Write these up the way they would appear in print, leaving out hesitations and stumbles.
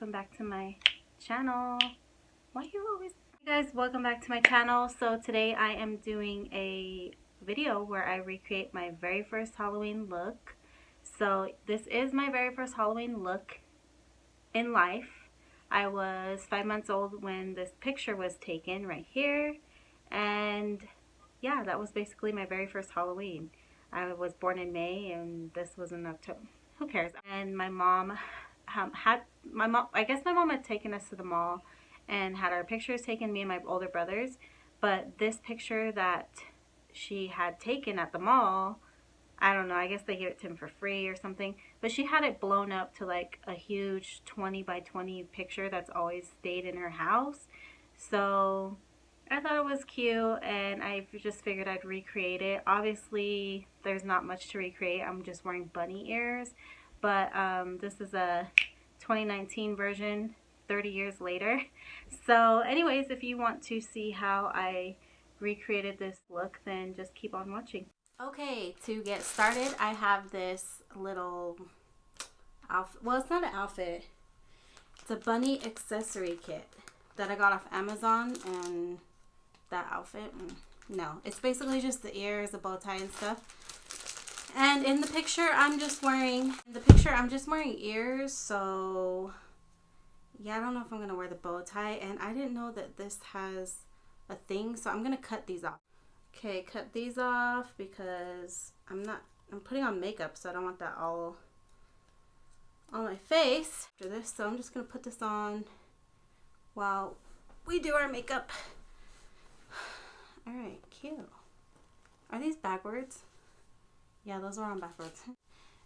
welcome back to my channel. Why you always... Hey guys, welcome back to my channel. So today I am doing a video where I recreate my very first Halloween look. So this is my very first Halloween look in life. I was 5 months old when this picture was taken right here, and yeah, that was basically my very first Halloween. I was born in May and this was in October. Who cares? And my mom I guess my mom had taken us to the mall and had our pictures taken, me and my older brothers. But this picture that she had taken at the mall, I don't know, I guess they gave it to him for free or something. But she had it blown up to like a huge 20 by 20 picture that's always stayed in her house. So I thought it was cute and I just figured I'd recreate it. Obviously, there's not much to recreate. I'm just wearing bunny ears. But this is a 2019 version, 30 years later. So anyways, if you want to see how I recreated this look, then just keep on watching. Okay, to get started, I have this little outfit. Well, it's not an outfit. It's a bunny accessory kit that I got off Amazon, and that outfit, no. It's basically just the ears, the bow tie and stuff. And in the picture, I'm just wearing ears, so yeah, I don't know if I'm going to wear the bow tie, and I didn't know that this has a thing, so I'm going to cut these off. Okay, cut these off because I'm putting on makeup, so I don't want that all on my face after this, so I'm just going to put this on while we do our makeup. Alright, cute. Are these backwards? Yeah, those are on backwards.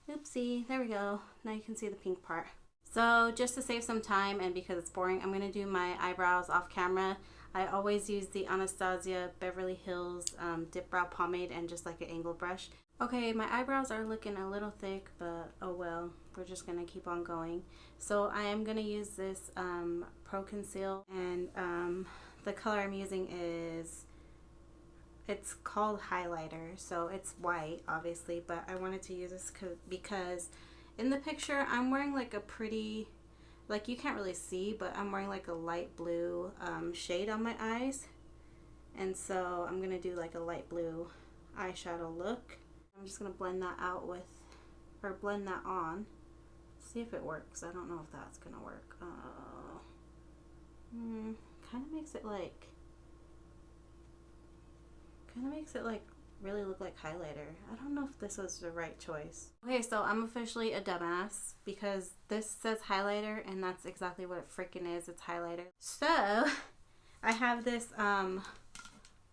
Oopsie, there we go. Now you can see the pink part. So just to save some time and because it's boring, I'm going to do my eyebrows off camera. I always use the Anastasia Beverly Hills Dip Brow Pomade and just like an angle brush. Okay, my eyebrows are looking a little thick, but oh well. We're just going to keep on going. So I am going to use this Pro Conceal, and the color I'm using is... it's called highlighter, so it's white obviously, but I wanted to use this because in the picture I'm wearing like a pretty, like you can't really see, but I'm wearing like a light blue shade on my eyes, and so I'm gonna do like a light blue eyeshadow look. I'm just gonna blend that out with, or blend that on, see if it works. I don't know if that's gonna work. Kind of makes it like really look like highlighter. I don't know if this was the right choice. Okay, so I'm officially a dumbass because this says highlighter and that's exactly what it freaking is. It's highlighter. So I have this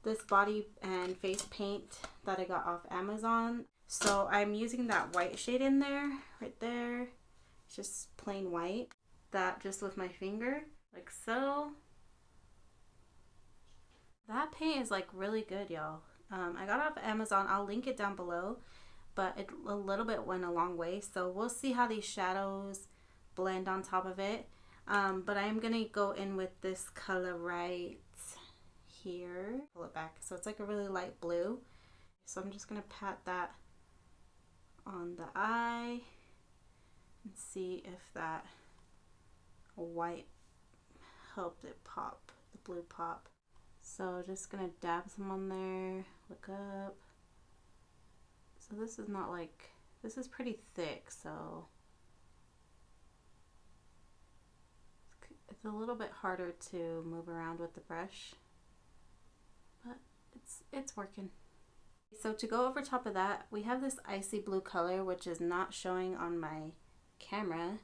this body and face paint that I got off Amazon. So I'm using that white shade in there, right there. It's just plain white. That just with my finger, like so. That paint is like really good, y'all. I got it off Amazon. I'll link it down below, but a little bit went a long way. So we'll see how these shadows blend on top of it. But I am going to go in with this color right here. Pull it back. So it's like a really light blue. So I'm just going to pat that on the eye and see if that white helped it pop, the blue pop. So just gonna dab some on there, look up. So this is not like, this is pretty thick, so it's a little bit harder to move around with the brush, but it's working. So to go over top of that, we have this icy blue color, which is not showing on my camera,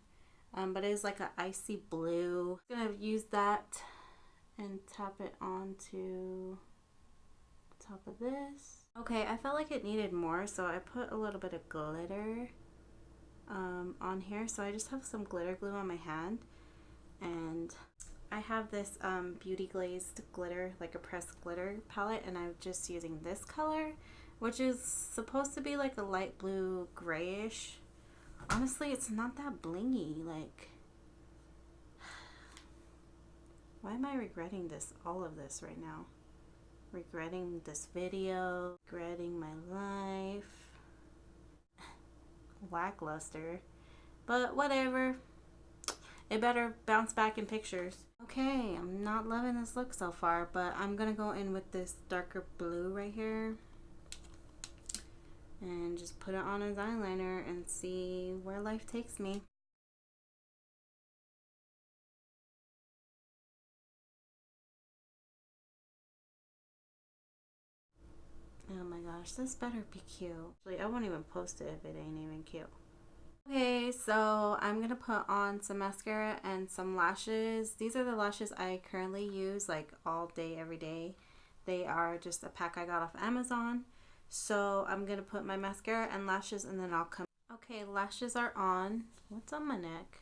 but it is like an icy blue. I'm gonna use that and tap it onto the top of this. Okay, I felt like it needed more, so I put a little bit of glitter on here. So I just have some glitter glue on my hand, and I have this beauty glazed glitter, like a pressed glitter palette, and I'm just using this color, which is supposed to be like a light blue grayish. Honestly, it's not that blingy. Like, why am I regretting this, all of this right now? Regretting this video, regretting my life. Lackluster, but whatever. It better bounce back in pictures. Okay, I'm not loving this look so far, but I'm gonna go in with this darker blue right here and just put it on as eyeliner and see where life takes me. Oh my gosh, this better be cute. Like, I won't even post it if it ain't even cute. Okay, so I'm gonna put on some mascara and some lashes. These are the lashes I currently use like all day, every day. They are just a pack I got off Amazon. So I'm gonna put my mascara and lashes and then I'll come. Okay, lashes are on. What's on my neck?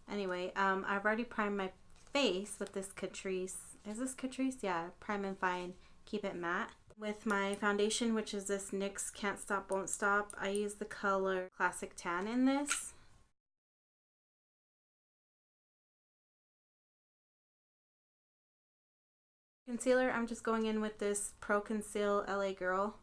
Anyway, I've already primed my face with this Catrice. Is this Catrice? Yeah, Prime and Fine Keep It Matte. With my foundation, which is this NYX Can't Stop Won't Stop, I use the color Classic Tan in this. Concealer, I'm just going in with this Pro Conceal LA Girl.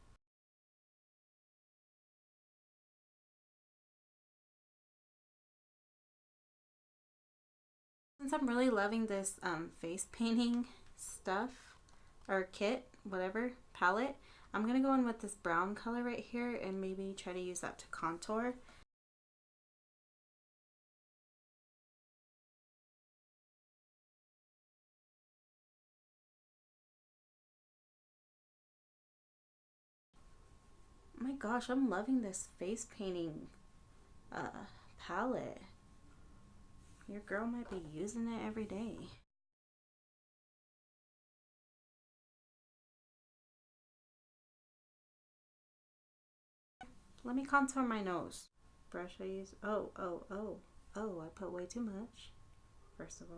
Since I'm really loving this face painting stuff, or kit, whatever, palette, I'm going to go in with this brown color right here and maybe try to use that to contour. Oh my gosh, I'm loving this face painting palette. Your girl might be using it every day. Let me contour my nose. Brush I use. Oh, I put way too much. First of all.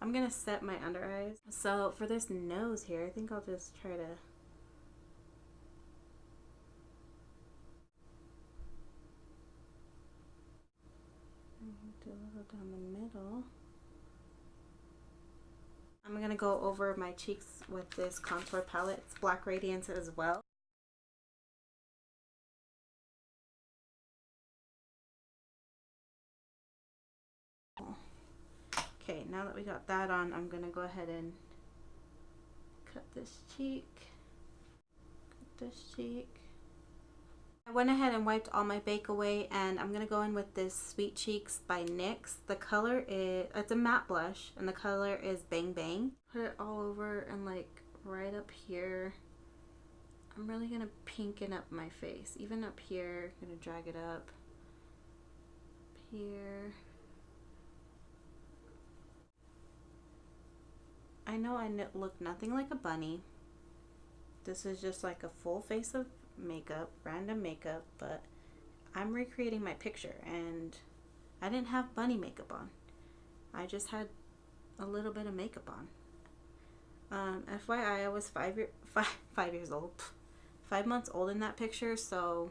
I'm gonna set my under eyes. So for this nose here, I think I'll just try to do a little down the middle. I'm gonna go over my cheeks with this contour palette. It's Black Radiance as well. Okay, now that we got that on, I'm gonna go ahead and cut this cheek. Cut this cheek. I went ahead and wiped all my bake away, and I'm gonna go in with this Sweet Cheeks by NYX. The color is, it's a matte blush, and the color is Bang Bang. Put it all over and like right up here. I'm really gonna pinken up my face, even up here. I'm gonna drag it up here. I know I look nothing like a bunny. This is just like a full face of makeup, random makeup, but I'm recreating my picture, and I didn't have bunny makeup on. I just had a little bit of makeup on. FYI, I was 5 years old, 5 months old in that picture, so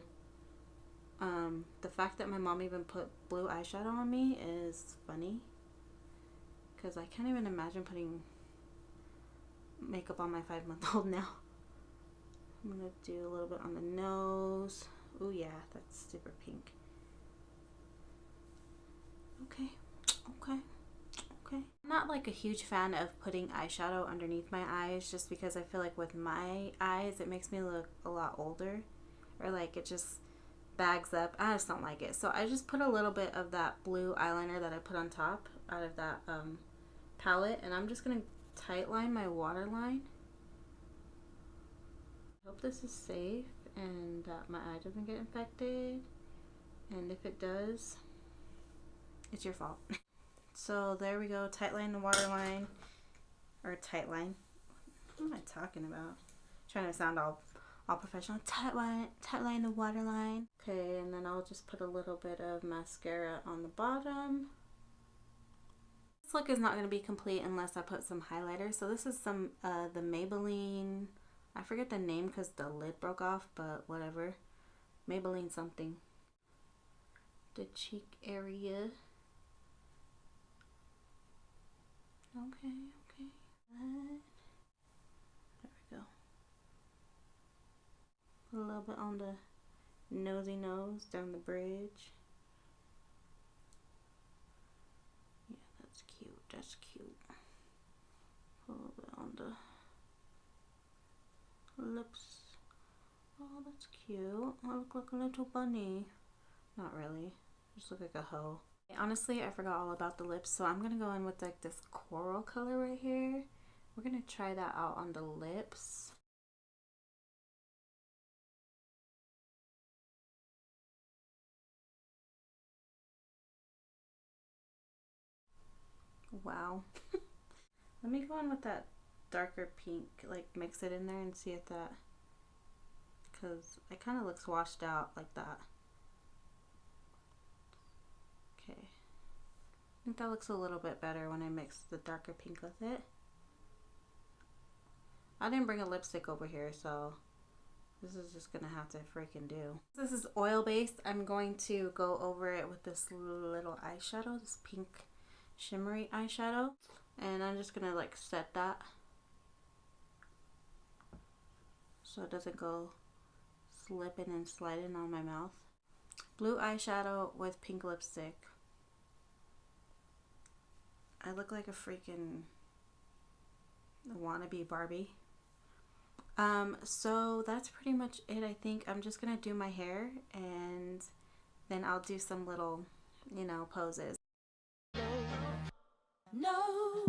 the fact that my mom even put blue eyeshadow on me is funny, because I can't even imagine putting makeup on my 5-month-old now. I'm gonna do a little bit on the nose. Oh yeah, that's super pink. Okay. I'm not like a huge fan of putting eyeshadow underneath my eyes, just because I feel like with my eyes it makes me look a lot older, or like it just bags up. I just don't like it. So I just put a little bit of that blue eyeliner that I put on top out of that palette, and I'm just gonna tight line my waterline. I hope this is safe and that my eye doesn't get infected, and if it does, it's your fault. So there we go, tight line the waterline, or tight line. What am I talking about? Trying to sound all professional. Tight line the waterline. Okay, and then I'll just put a little bit of mascara on the bottom. This look is not going to be complete unless I put some highlighter. So this is some the Maybelline, I forget the name because the lid broke off, but whatever. Maybelline something. The cheek area. Okay. A little bit on the nosy nose down the bridge. Yeah, that's cute. That's cute. A little bit on the lips. Oh, that's cute. I look like a little bunny. Not really. Just look like a hoe. Honestly, I forgot all about the lips, so I'm gonna go in with like this coral color right here. We're gonna try that out on the lips. Wow. Let me go in with that darker pink, like mix it in there and see if that, because it kind of looks washed out like that. Okay. I think that looks a little bit better when I mix the darker pink with it. I didn't bring a lipstick over here, so this is just gonna have to freaking do. This is oil based. I'm going to go over it with this little eyeshadow, this pink shimmery eyeshadow, and I'm just gonna like set that so it doesn't go slipping and sliding on my mouth. Blue eyeshadow with pink lipstick. I look like a freaking wannabe Barbie. So that's pretty much it. I think I'm just gonna do my hair and then I'll do some little, you know, poses. No.